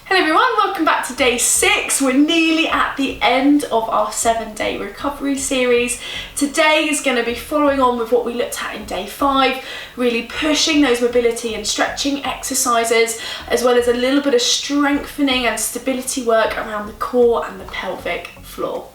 Hello everyone, welcome back to day 6. We're nearly at the end of our 7-day recovery series. Today is going to be following on with what we looked at in day 5, really pushing those mobility and stretching exercises, as well as a little bit of strengthening and stability work around the core and the pelvic floor.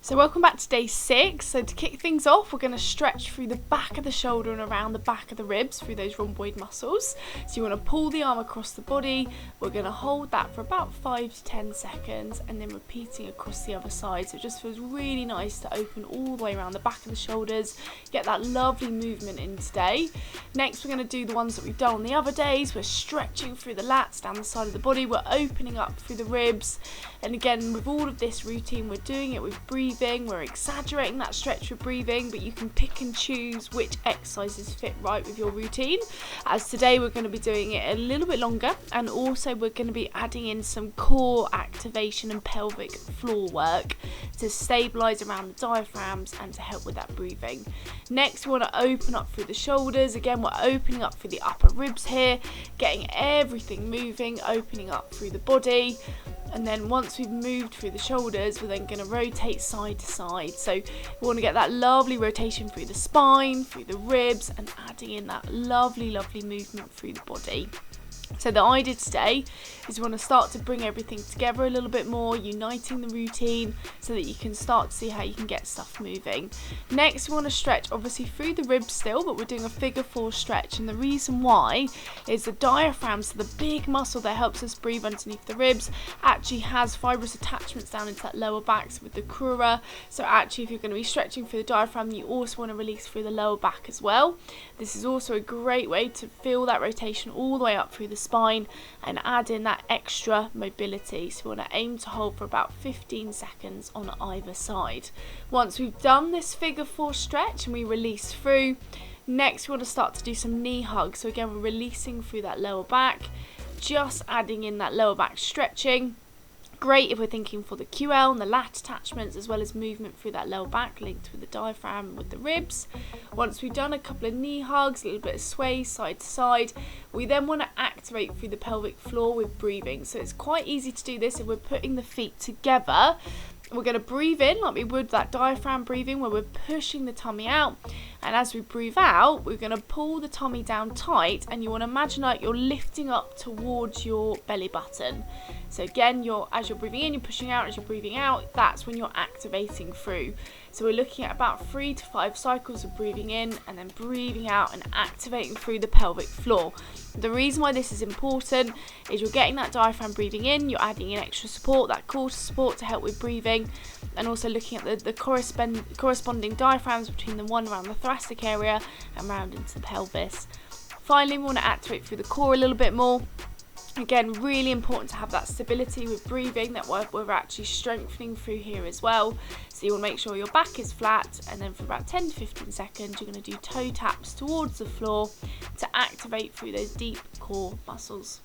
So welcome back to day 6. So to kick things off, we're going to stretch through the back of the shoulder and around the back of the ribs through those rhomboid muscles. So you want to pull the arm across the body. We're going to hold that for about 5 to 10 seconds and then repeating across the other side. So it just feels really nice to open all the way around the back of the shoulders, get that lovely movement in today. Next, we're going to do the ones that we've done on the other days. We're stretching through the lats down the side of the body. We're opening up through the ribs. And again, with all of this routine, we're doing it with breathing. We're exaggerating that stretch with breathing, but you can pick and choose which exercises fit right with your routine. As today we're going to be doing it a little bit longer, and also we're going to be adding in some core activation and pelvic floor work to stabilise around the diaphragms and to help with that breathing. Next, we want to open up through the shoulders. Again, we're opening up through the upper ribs here, getting everything moving, opening up through the body. And then once we've moved through the shoulders, we're then going to rotate side to side. So we want to get that lovely rotation through the spine, through the ribs, and adding in that lovely movement through the body. So the idea today is we want to start to bring everything together a little bit more, uniting the routine so that you can start to see how you can get stuff moving. Next, we want to stretch obviously through the ribs still, but we're doing a figure 4 stretch, and the reason why is the diaphragm, so the big muscle that helps us breathe underneath the ribs, actually has fibrous attachments down into that lower back, so with the crura. So actually, if you're going to be stretching through the diaphragm, you also want to release through the lower back as well. This is also a great way to feel that rotation all the way up through the spine and add in that extra mobility. So we want to aim to hold for about 15 seconds on either side. Once we've done this figure 4 stretch and we release through, next we want to start to do some knee hugs. So again, we're releasing through that lower back, just adding in that lower back stretching. Great if we're thinking for the QL and the lat attachments, as well as movement through that lower back linked with the diaphragm and with the ribs. Once we've done a couple of knee hugs, a little bit of sway side to side, we then want to activate through the pelvic floor with breathing. So it's quite easy to do this if we're putting the feet together. We're going to breathe in like we would that diaphragm breathing, where we're pushing the tummy out, and as we breathe out, we're going to pull the tummy down tight, and you want to imagine like you're lifting up towards your belly button. So again, as you're breathing in, you're pushing out. As you're breathing out, that's when you're activating through. So we're looking at about 3 to 5 cycles of breathing in and then breathing out and activating through the pelvic floor. The reason why this is important is you're getting that diaphragm breathing in, you're adding in extra support, that core support to help with breathing, and also looking at the corresponding diaphragms between the one around the thoracic area and round into the pelvis. Finally, we want to activate through the core a little bit more. Again, really important to have that stability with breathing, that we're actually strengthening through here as well. So you want to make sure your back is flat, and then for about 10 to 15 seconds, you're going to do toe taps towards the floor to activate through those deep core muscles.